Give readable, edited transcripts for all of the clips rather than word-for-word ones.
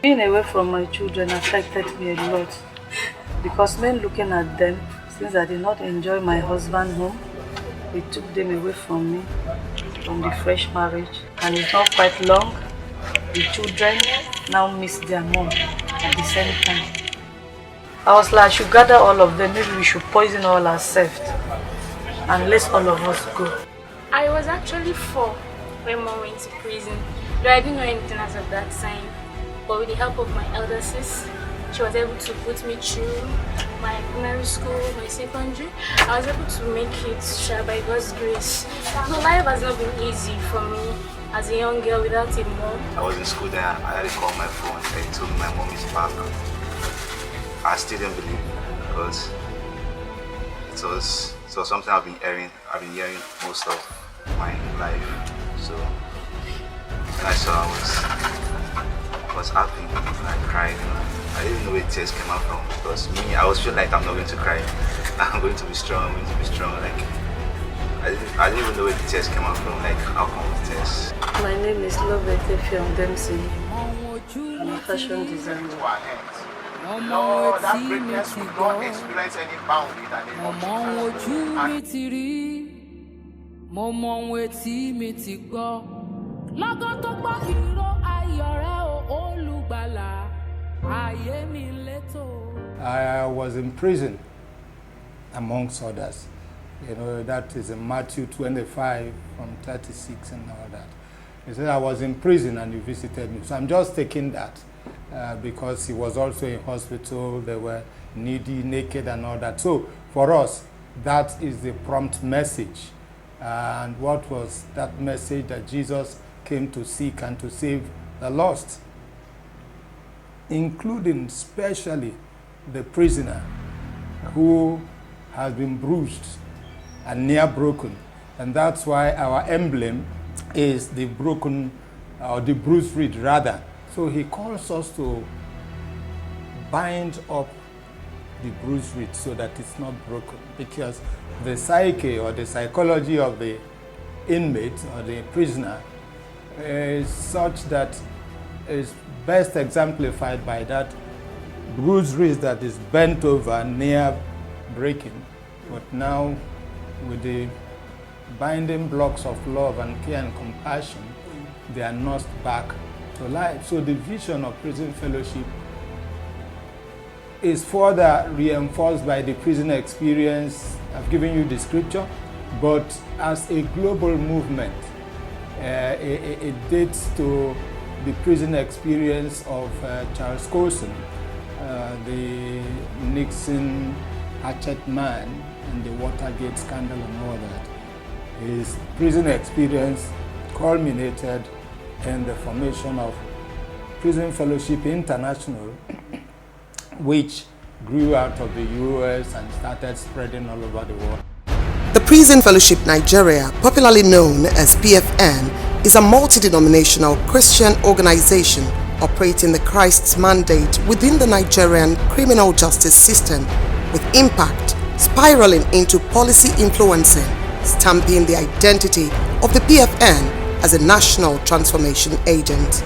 Being away from my children affected me a lot because when looking at them, since I did not enjoy my husband home, they took them away from me from the fresh marriage, and it's not quite long. The children now miss their mom at the same time. I was like, I should gather all of them, maybe we should poison all ourselves and let all of us go. I was actually 4 when Mom went to prison, though I didn't know anything as of that time. But with the help of my elder sis, she was able to put me through my primary school, my secondary. I was able to make it by God's grace. So life has not been easy for me as a young girl without a mom. I was in school then, I had to call my phone. They told me my mom is back. I still didn't believe it because it was something I've been hearing most of my life. So when I saw I was happy, I cried. I didn't know where tears came out from because me, I was feeling like I'm not going to cry. I'm going to be strong. Like I didn't even know where the tears came out from. Like how come the tears? My name is Redemptive Dempsey. I'm a fashion designer. Lord, that greatness will not experience any boundary that they I was in prison, amongst others. You know, that is in Matthew 25 from 36 and all that. He said, I was in prison and you visited me. So I'm just taking that. Because he was also in hospital, they were needy, naked and all that. So for us, that is the prompt message. And what was that message? That Jesus came to seek and to save the lost, including especially the prisoner who has been bruised and near broken. And that's why our emblem is the broken, or the bruised reed rather. So he calls us to bind up the bruised reed so that it's not broken, because the psyche or the psychology of the inmate or the prisoner is such that is best exemplified by that bruised reed that is bent over near breaking. But now with the binding blocks of love and care and compassion, they are nursed back to life. So the vision of prison fellowship is further reinforced by the prison experience. I've given you the scripture, but as a global movement, it dates to the prison experience of Charles Colson, the Nixon hatchet man and the Watergate scandal and all that. His prison experience culminated in the formation of Prison Fellowship International, which grew out of the US and started spreading all over the world. The Prison Fellowship Nigeria, popularly known as PFN, is a multi-denominational Christian organization operating the Christ's mandate within the Nigerian criminal justice system, with impact spiraling into policy influencing, stamping the identity of the PFN as a national transformation agent.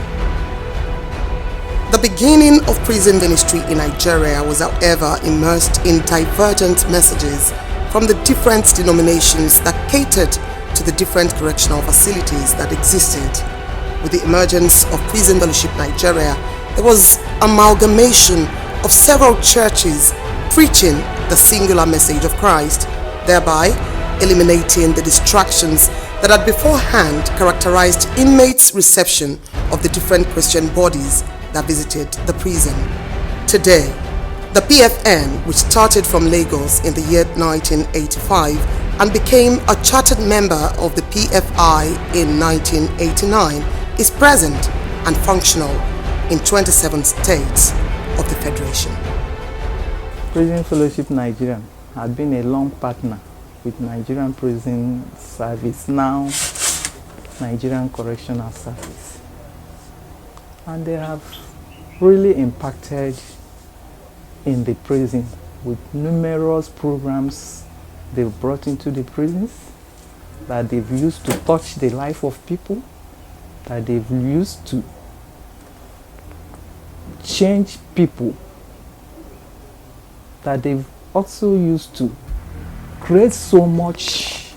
The beginning of prison ministry in Nigeria was, however, immersed in divergent messages from the different denominations that catered to the different correctional facilities that existed. With the emergence of Prison Fellowship Nigeria, there was amalgamation of several churches preaching the singular message of Christ, thereby eliminating the distractions that had beforehand characterized inmates' reception of the different Christian bodies that visited the prison. Today, the PFN, which started from Lagos in the year 1985 and became a chartered member of the PFI in 1989, is present and functional in 27 states of the Federation. Prison Fellowship Nigeria had been a long partner with Nigerian Prison Service, now Nigerian Correctional Service. And they have really impacted in the prison with numerous programs they've brought into the prisons that they've used to touch the life of people, that they've used change people that they've also used to create so much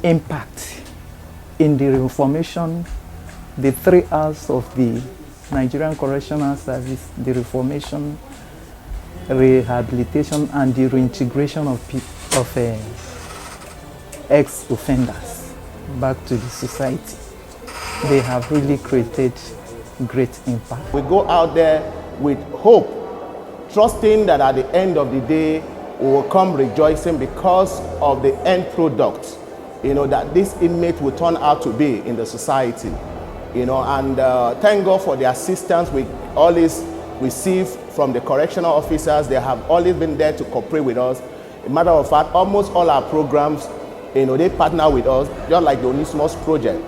impact in the reformation, the 3 R's of the Nigerian Correctional Service, the reformation, rehabilitation, and the reintegration of ex-offenders back to the society. They have really created great impact. We go out there with hope, trusting that at the end of the day, we will come rejoicing because of the end product, that this inmate will turn out to be in the society, and thank God for the assistance we always receive from the correctional officers. They have always been there to cooperate with us. A matter of fact, almost all our programs, they partner with us, just like the Onismos project,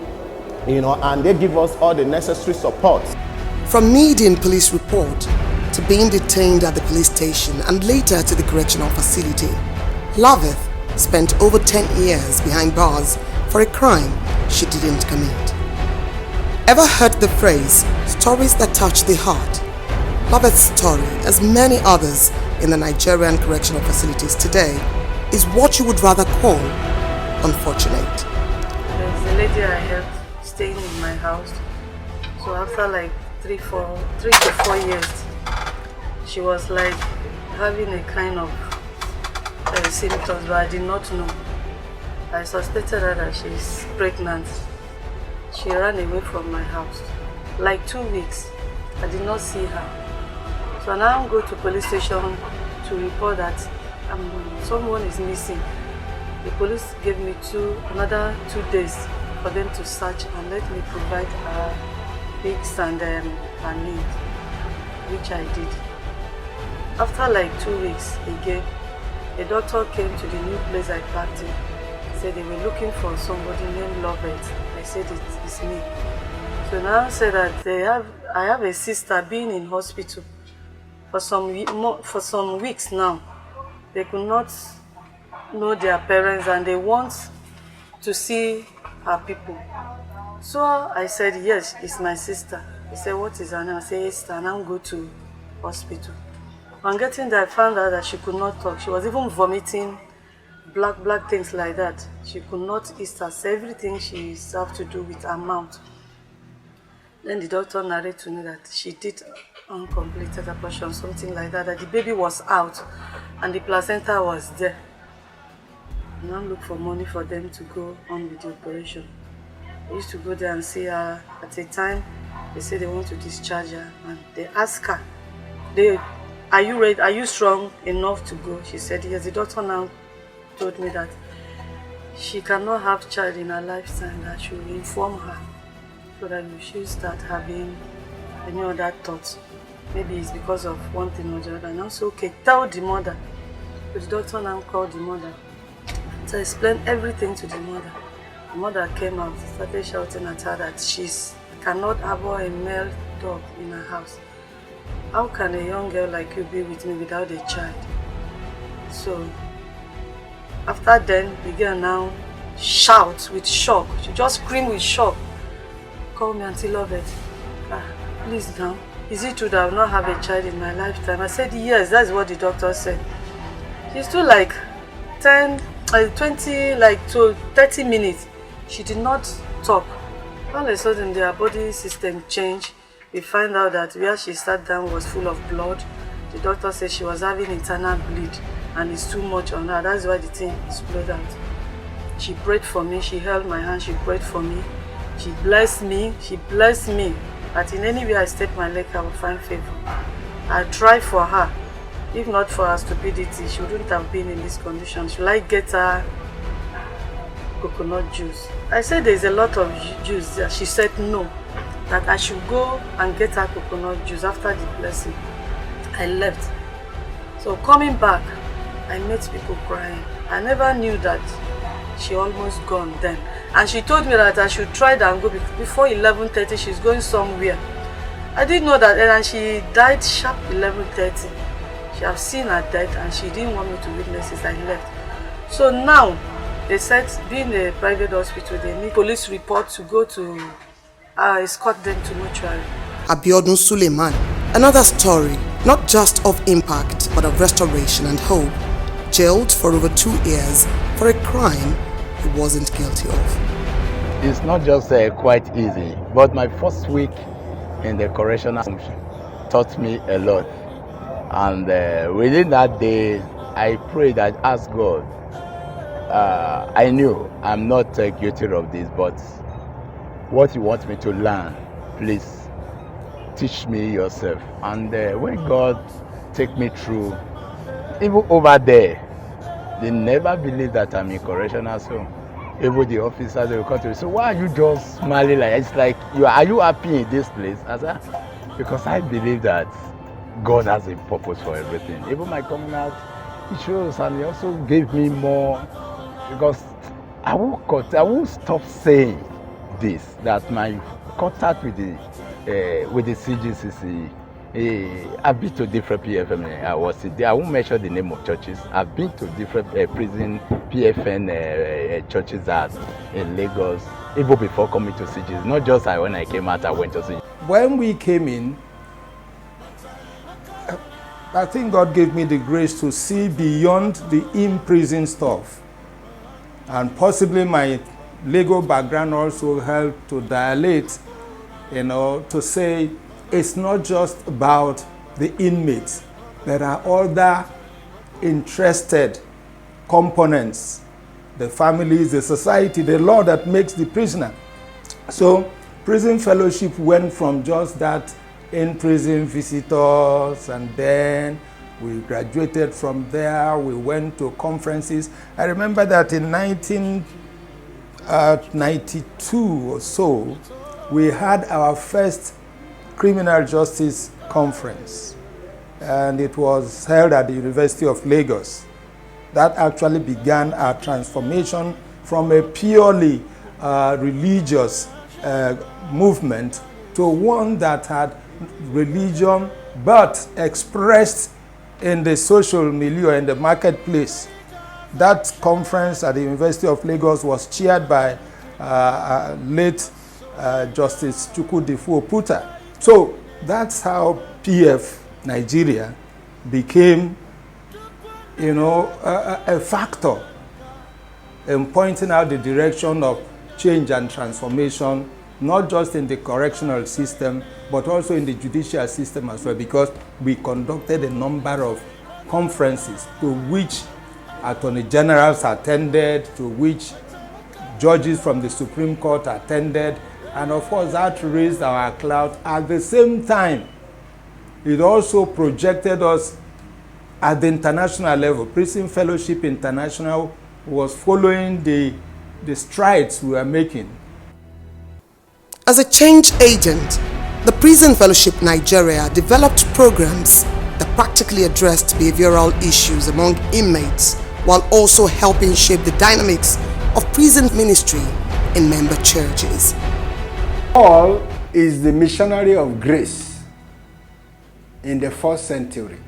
and they give us all the necessary support. From needing police report to being detained at the police station and later to the correctional facility, Loveth spent over 10 years behind bars for a crime she didn't commit. Ever heard the phrase, stories that touch the heart? Loveth's story, as many others in the Nigerian correctional facilities today, is what you would rather call unfortunate. There's a lady I helped staying in my house. So after like 3 to 4 years, she was like having a kind of symptoms, but I did not know. I suspected her that she's pregnant. She ran away from my house. Like 2 weeks, I did not see her. So now I go to police station to report that someone is missing. The police gave me another 2 days for them to search and let me provide her pics and her name, which I did. After like 2 weeks again, a doctor came to the new place I parked in. Said they were looking for somebody named Lovett. I said it's me. So now I said that I have a sister being in hospital for some weeks now. They could not know their parents and they want to see her people. So I said, yes, it's my sister. He said, what is her name? I said, Esther, and I'll go to hospital. On getting there, I found out that she could not talk. She was even vomiting black things like that. She could not eat herself. Everything she have to do with her mouth. Then the doctor narrated to me that she did uncompleted abortion, something like that, that the baby was out and the placenta was there. And I look for money for them to go on with the operation. I used to go there and see her. At a time, they say they want to discharge her, and they ask her, are you ready? Are you strong enough to go? She said yes. The doctor now told me that she cannot have child in her lifetime, that she will inform her so that she'll start having any other thoughts. Maybe it's because of one thing or the other. And I said, okay, tell the mother. So the doctor now called the mother. So I explained everything to the mother. The mother came out, started shouting at her that she cannot have a male dog in her house. How can a young girl like you be with me without a child? So after then, the girl now shouts with shock. She just screamed with shock. Call me Auntie Lovett. Please now, is it true that I will not have a child in my lifetime? I said yes, that's what the doctor said. She's still like 20, like to 30 minutes. She did not talk. All of a sudden, their body system changed. We find out that where she sat down was full of blood. The doctor said she was having internal bleed and it's too much on her. That's why the thing exploded out. She prayed for me. She held my hand. She prayed for me. She blessed me. She blessed me. That in any way I step my leg, I will find favor. I try for her. If not for her stupidity, she wouldn't have been in this condition. Should I get her coconut juice? I said there's a lot of juice there. She said no, that I should go and get her coconut juice after the blessing. I left. So coming back, I met people crying. I never knew that she almost gone then. And she told me that I should try and go before 11:30. She's going somewhere. I didn't know that, and she died sharp 11:30. She have seen her death and she didn't want me to witness it. I left. So now they said, being a private hospital, they need police report to go to escort them to mortuary. Abiodun Suleiman, Another story, not just of impact, but of restoration and hope. Jailed for over 2 years for a crime he wasn't guilty of. It's not just quite easy, but my first week in the correctional home taught me a lot. And within that day, I prayed, I asked God. I knew I'm not guilty of this, but what you want me to learn, please teach me yourself. And when God take me through, even over there, they never believe that I'm in correctional home. Even the officers, they will come to me, so why are you just smiling like that? It's like, are you happy in this place? I said, because I believe that God has a purpose for everything. Even my coming out, it shows, and he also gave me more, because I won't stop saying this, that my contact with the CGCC, I've been to different PFN. I won't mention the name of churches. I've been to different prison PFN churches that in Lagos, even before coming to CGCC. Not just when I came out, I went to CGCC. When we came in, I think God gave me the grace to see beyond the in-prison stuff. And possibly my legal background also helped to dilate, to say it's not just about the inmates. There are other interested components, the families, the society, the law that makes the prisoner. So prison fellowship went from just that in-prison visitors, and then we graduated from there. We went to conferences. I remember that in 1992 or so, we had our first criminal justice conference, and it was held at the University of Lagos. That actually began our transformation from a purely religious movement to one that had religion but expressed in the social milieu, in the marketplace. That conference at the University of Lagos was chaired by late Justice Chukwudifu Oputa. So that's how PF Nigeria became, a factor in pointing out the direction of change and transformation, not just in the correctional system, but also in the judicial system as well, because we conducted a number of conferences to which attorney generals attended, to which judges from the Supreme Court attended, and of course that raised our clout. At the same time, it also projected us at the international level. Prison Fellowship International was following the strides we were making. As a change agent, the Prison Fellowship Nigeria developed programs that practically addressed behavioral issues among inmates, while also helping shape the dynamics of prison ministry in member churches. Paul is the missionary of grace in the 1st century.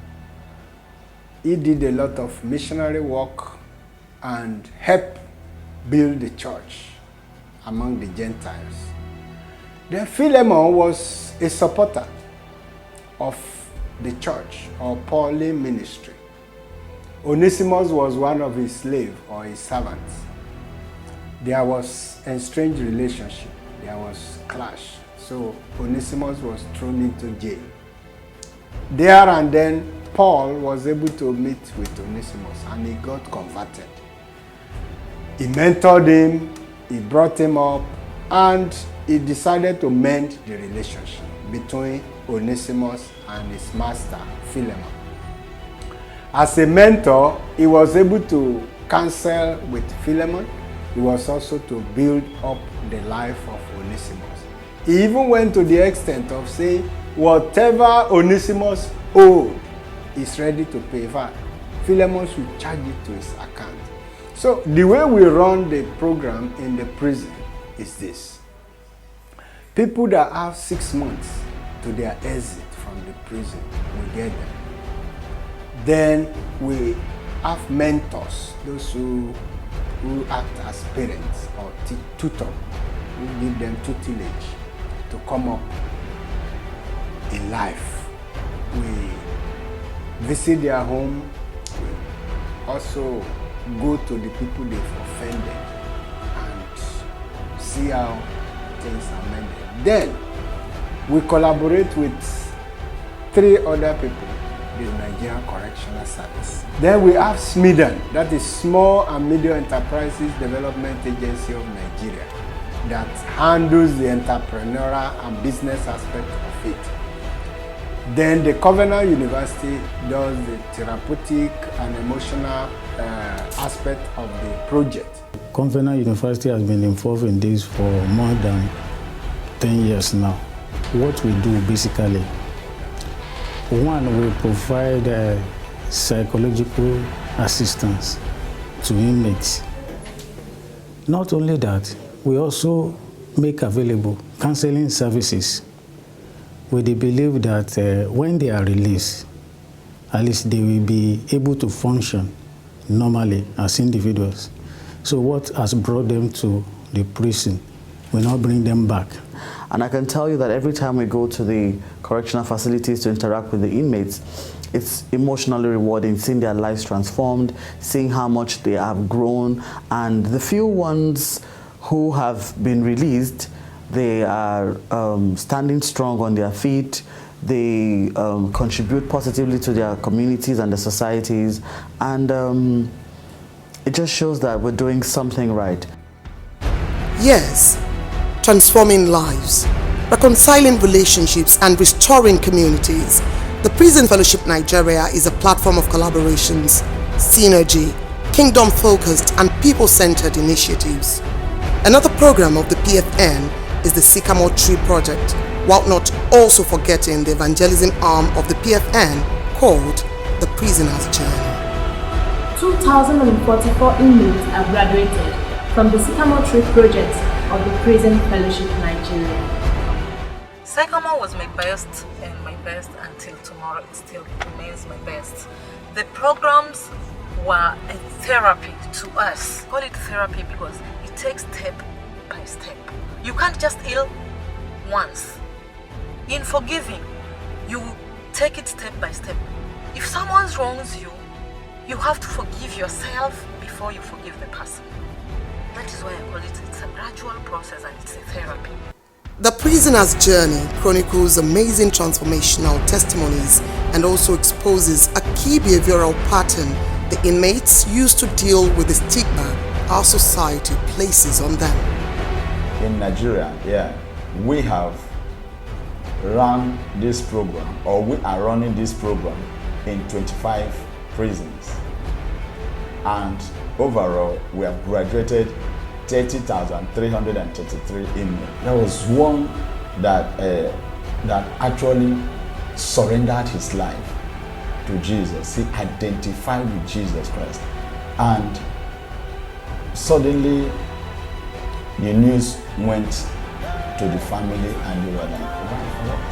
He did a lot of missionary work and helped build the church among the Gentiles. Then Philemon was a supporter of the church or Pauline ministry. Onesimus was one of his slaves or his servants. There was a strange relationship. There was clash. So Onesimus was thrown into jail. There and then Paul was able to meet with Onesimus and he got converted. He mentored him, he brought him up, and he decided to mend the relationship between Onesimus and his master, Philemon. As a mentor, he was able to counsel with Philemon. He was also to build up the life of Onesimus. He even went to the extent of saying, whatever Onesimus owed is ready to pay back. Philemon should charge it to his account. So the way we run the program in the prison is this. People that have 6 months to their exit from the prison, we get them. Then we have mentors, those who act as parents or tutor, who give them tutelage to come up in life. we visit their home, we also go to the people they've offended and see how things are mended. Then we collaborate with 3 other people, the Nigerian Correctional Service. Then we have SMEDAN, that is Small and Medium Enterprises Development Agency of Nigeria, that handles the entrepreneurial and business aspect of it. Then the Covenant University does the therapeutic and emotional aspect of the project. Covenant University has been involved in this for more than 10 years now. What we do basically, one, we provide psychological assistance to inmates. Not only that, we also make available counseling services with the belief that when they are released, at least they will be able to function normally as individuals. So what has brought them to the prison will not bring them back. And I can tell you that every time we go to the correctional facilities to interact with the inmates, it's emotionally rewarding seeing their lives transformed, seeing how much they have grown, and the few ones who have been released, they are standing strong on their feet. They contribute positively to their communities and the societies, and it just shows that we're doing something right. Yes, transforming lives, reconciling relationships and restoring communities. The Prison Fellowship Nigeria is a platform of collaborations, synergy, kingdom-focused and people-centered initiatives. Another program of the PFN is the Sycamore Tree Project, while not also forgetting the evangelism arm of the PFN called the Prisoner's Journey. 2,044 inmates have graduated from the Sycamore Tree Project of the Prison Fellowship Nigeria. Sycamore was my best until tomorrow. It still remains my best. The programs were a therapy to us. Call it therapy because it takes step by step. You can't just heal once. In forgiving, you take it step by step. If someone wrongs you, you have to forgive yourself before you forgive the person. That is why I call it, it's a gradual process and it's a therapy. The Prisoner's Journey chronicles amazing transformational testimonies and also exposes a key behavioral pattern the inmates use to deal with the stigma our society places on them. In Nigeria, we have run this program, or we are running this program in 25 prisons. And overall, we have graduated 30,333 inmates. There was one that actually surrendered his life to Jesus. He identified with Jesus Christ. And suddenly, the news went to the family and they were like, what?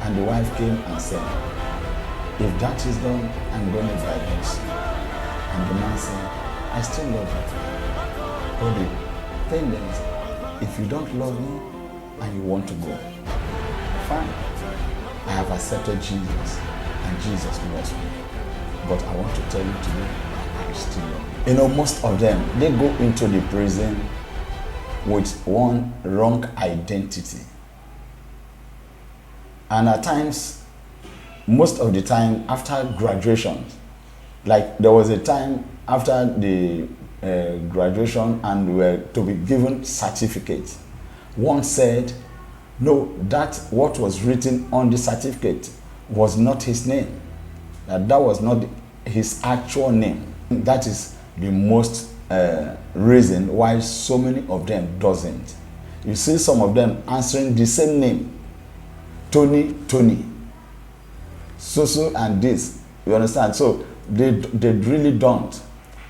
And the wife came and said, if that is done, I'm going to divorce. And the man said, I still love you. But the thing is, if you don't love me and you want to go, fine. I have accepted Jesus and Jesus loves me. But I want to tell you today, I still love you. You know, most of them, they go into the prison with one wrong identity. And at times, most of the time after graduation, like there was a time after the graduation and we were to be given certificates. One said, no, that what was written on the certificate was not his name. That was not his actual name. That is the most reason why so many of them doesn't. You see some of them answering the same name. Tony, so and this. You understand? So they really don't,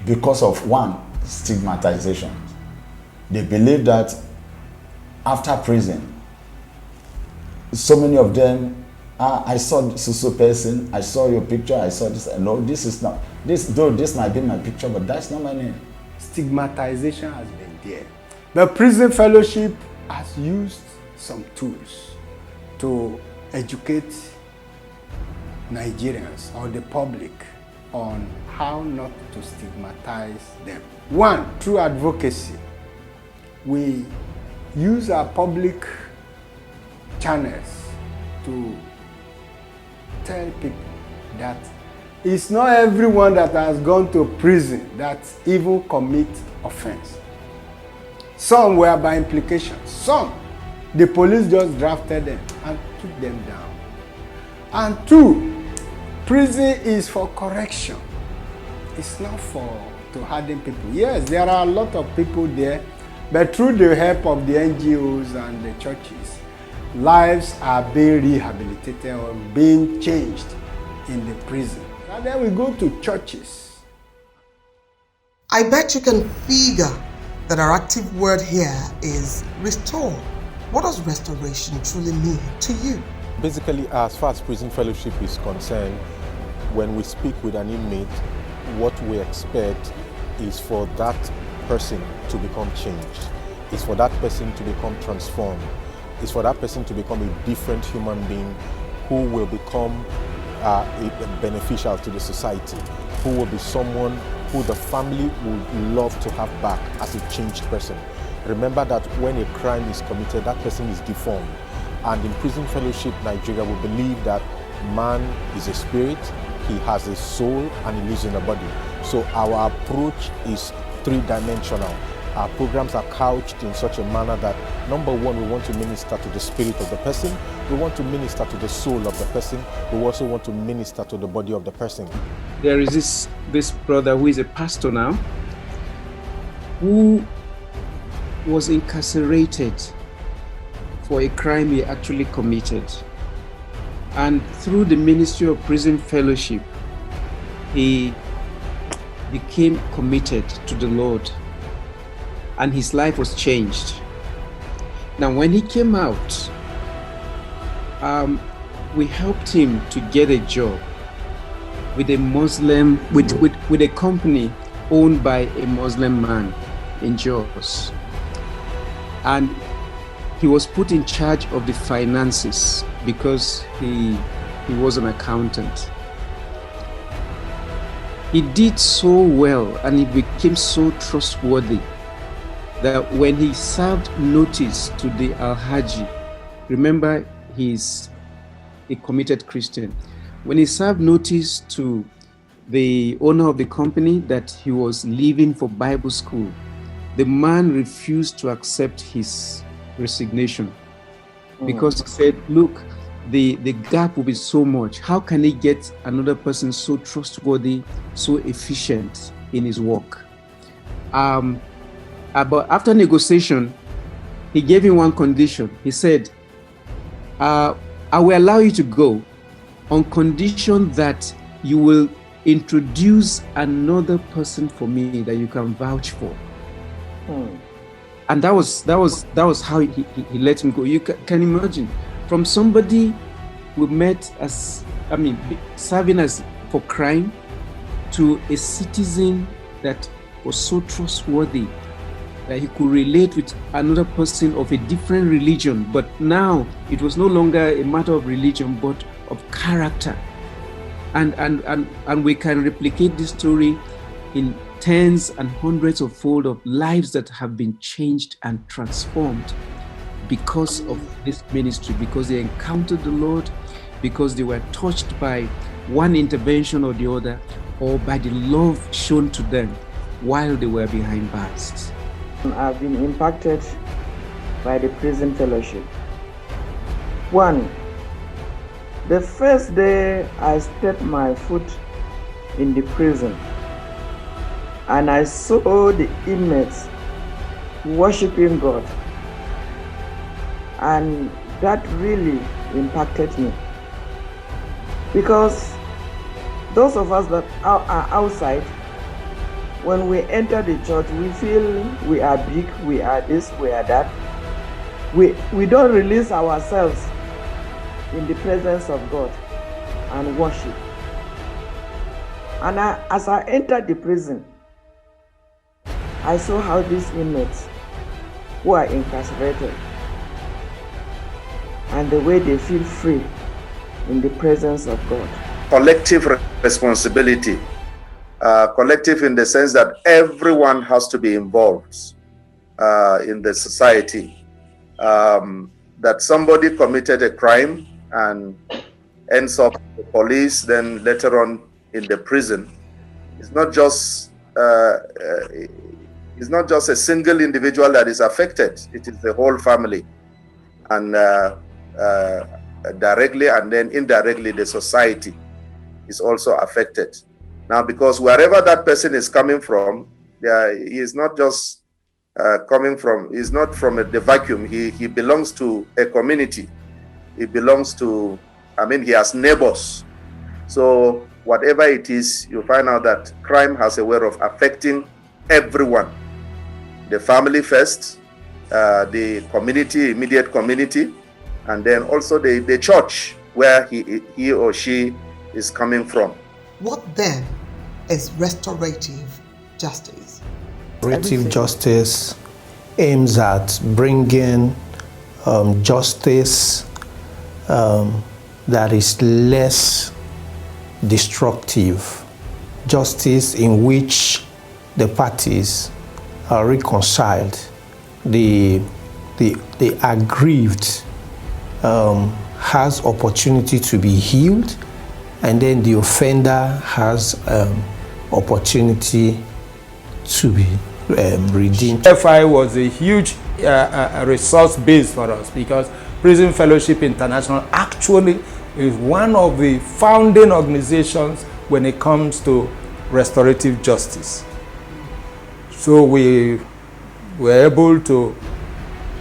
because of one, stigmatization. They believe that after prison, so many of them, I saw this person, I saw your picture, I saw this. No, this is not, though this might be my picture, but that's not my name. Stigmatization has been there. The Prison Fellowship has used some tools to educate Nigerians or the public on how not to stigmatize them. One, through advocacy. We use our public channels to tell people that it's not everyone that has gone to prison that even commit offense. Some were by implication. Some, the police just drafted them and took them down. And two, prison is for correction. It's not to harden people. Yes, there are a lot of people there, but through the help of the NGOs and the churches, lives are being rehabilitated or being changed in the prison. And then we go to churches. I bet you can figure that our active word here is restore. What does restoration truly mean to you? Basically, as far as prison fellowship is concerned, when we speak with an inmate, what we expect is for that person to become changed. It's for that person to become transformed. It's for that person to become a different human being who will become beneficial to the society, who will be someone who the family would love to have back as a changed person. Remember that when a crime is committed, that person is deformed. And in Prison Fellowship Nigeria, we believe that man is a spirit, he has a soul, and he lives in a body. So our approach is three-dimensional. Our programs are couched in such a manner that, number one, we want to minister to the spirit of the person. We want to minister to the soul of the person. We also want to minister to the body of the person. There is this brother who is a pastor now, who was incarcerated for a crime he actually committed. And through the ministry of prison fellowship, he became committed to the Lord, and his life was changed. Now, when he came out, we helped him to get a job with a Muslim, with a company owned by a Muslim man in Jos. And he was put in charge of the finances because he was an accountant. He did so well and he became so trustworthy that when he served notice to the Alhaji, remember he's a committed Christian, when he served notice to the owner of the company that he was leaving for Bible school, the man refused to accept his resignation because he said, look, the gap will be so much. How can he get another person so trustworthy, so efficient in his work? But after negotiation, he gave him one condition. He said, I will allow you to go on condition that you will introduce another person for me that you can vouch for. And that was how he let him go. You can imagine, from somebody we met as, serving as for crime, to a citizen that was so trustworthy that he could relate with another person of a different religion. But now it was no longer a matter of religion, but of character. And we can replicate this story in tens and hundreds of fold of lives that have been changed and transformed because of this ministry, because they encountered the Lord, because they were touched by one intervention or the other, or by the love shown to them while they were behind bars. I've been impacted by the prison fellowship. One, the first day I stepped my foot in the prison and I saw the inmates worshiping God, and that really impacted me, because those of us that are outside, when we enter the church, we feel we are big, we are this, we are that. We don't release ourselves in the presence of God and worship. And as I entered the prison, I saw how these inmates who are incarcerated and the way they feel free in the presence of God. collective responsibility. Collective in the sense that everyone has to be involved in the society. That somebody committed a crime and ends up in the police, then later on in the prison. It's not just a single individual that is affected. It is the whole family, and directly and then indirectly the society is also affected. Now, because wherever that person is coming from, he is not just he's not from the vacuum. He belongs to a community. He belongs to, he has neighbors. So whatever it is, you find out that crime has a way of affecting everyone. The family first, the community, immediate community, and then also the church where he or she is coming from. What then is restorative justice? Restorative justice aims at bringing justice that is less destructive, justice in which the parties are reconciled, the aggrieved has opportunity to be healed, and then the offender has opportunity to be redeemed. FI was a huge resource base for us, because Prison Fellowship International actually is one of the founding organizations when it comes to restorative justice. So we were able to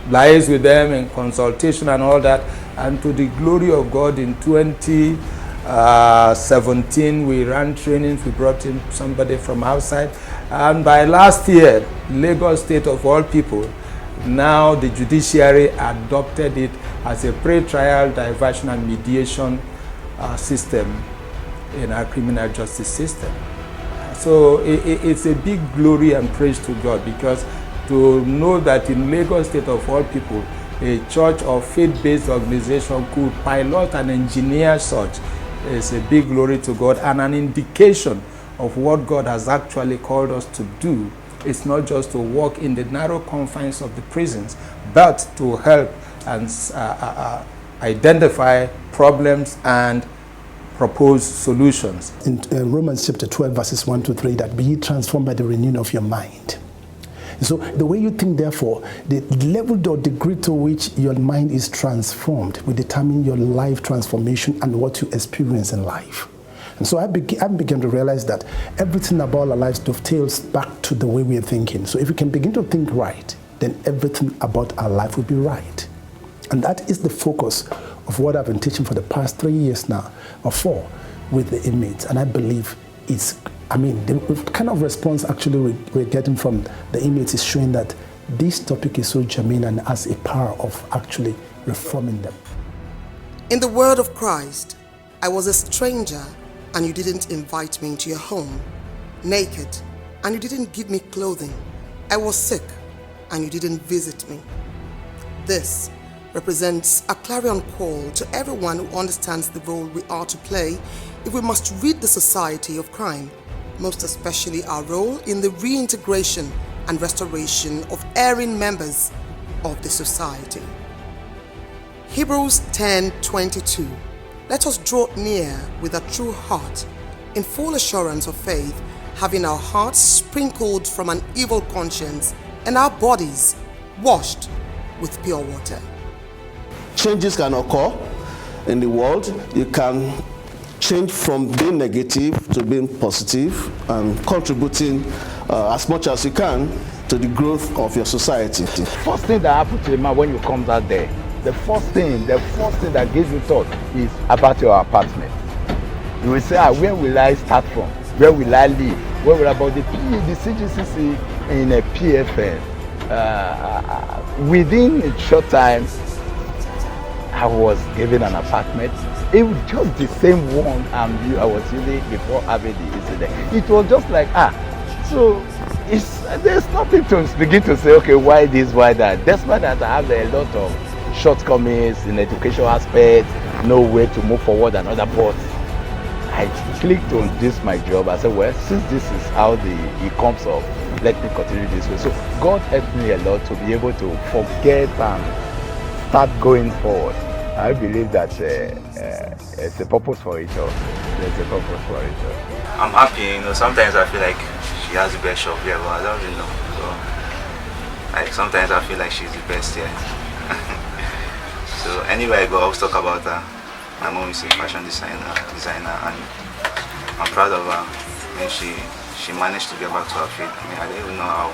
liaise with them in consultation and all that, and to the glory of God, in 2017 we ran trainings. We brought in somebody from outside, and by last year, Lagos State of all people, now the judiciary adopted it as a pre-trial diversion and mediation system in our criminal justice system. So it's a big glory and praise to God, because to know that in Lagos State of all people, a church or faith-based organization could pilot and engineer such is a big glory to God, and an indication of what God has actually called us to do. It's not just to walk in the narrow confines of the prisons, but to help and identify problems and propose solutions. In Romans chapter 12, verses 1 to 3, that be ye transformed by the renewing of your mind. So the way you think, therefore, the level or degree to which your mind is transformed will determine your life transformation and what you experience in life. And so I began to realize that everything about our lives dovetails back to the way we are thinking. So if we can begin to think right, then everything about our life will be right. And that is the focus of what I've been teaching for the past 3 years now, or 4, with the inmates. And I believe it's, the kind of response actually we're getting from the inmates is showing that this topic is so germane and has a power of actually reforming them. In the word of Christ, I was a stranger and you didn't invite me into your home, naked and you didn't give me clothing. I was sick and you didn't visit me. This represents a clarion call to everyone who understands the role we are to play if we must rid the society of crime, most especially our role in the reintegration and restoration of erring members of the society. Hebrews 10:22. Let us draw near with a true heart, in full assurance of faith, having our hearts sprinkled from an evil conscience and our bodies washed with pure water. Changes can occur in the world. You can change from being negative to being positive and contributing as much as you can to the growth of your society. First thing that happens to a man when you come out there, the first thing that gives you thought is about your apartment. You will say, where will I start from? Where will I live? Where will I about the CGCC in a PFN? Within a short time, I was given an apartment. It was just the same one I was using before having the incident. It was just like, so there's nothing to begin to say, okay, why this, why that. Despite that, I have a lot of shortcomings in education aspect, no way to move forward and other, but I clicked on this my job. I said, well, since this is how it comes up, let me continue this way. So God helped me a lot to be able to forget and start going forward. I believe that it's a purpose for it all. There's a purpose for it all. I'm happy, sometimes I feel like she has the best shop here, but I don't really know. So, like, sometimes I feel like she's the best here. So anywhere I go, I always talk about her. My mom is a fashion designer, and I'm proud of her. And she managed to get back to her feet. I don't even know how.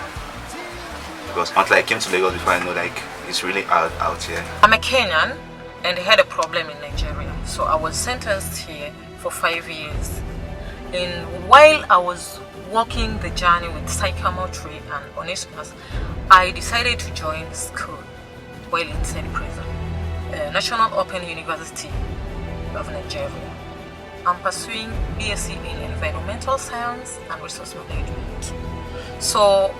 Because until I came to Lagos before, I know like it's really hard out here. I'm a Kenyan and I had a problem in Nigeria. So I was sentenced here for 5 years. And while I was walking the journey with psychometry and Onesimus, I decided to join school while inside prison. National Open University of Nigeria. I'm pursuing BSc in Environmental Science and Resource Management. So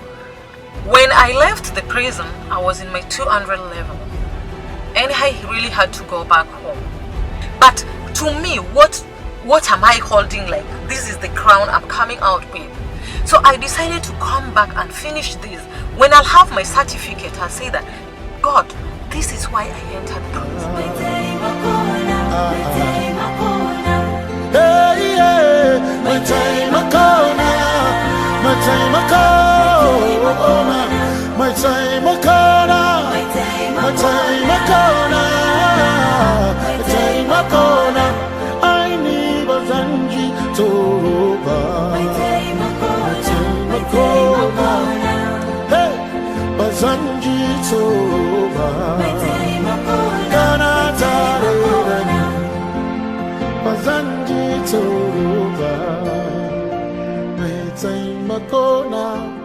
when I left the prison, I was in my 200 level and I really had to go back home. But to me, what am I holding? Like, this is the crown I'm coming out with. So I decided to come back and finish this. When I'll have my certificate, I'll say that, God, this is why I entered prison. Hey, yeah, my time a corner, my time a corner, my time a corner, my time a corner, my time a corner. I need Bazanji to over. My time a corner, hey, Bazanji to over. My time a corner, Bazanji to over. My time a corner.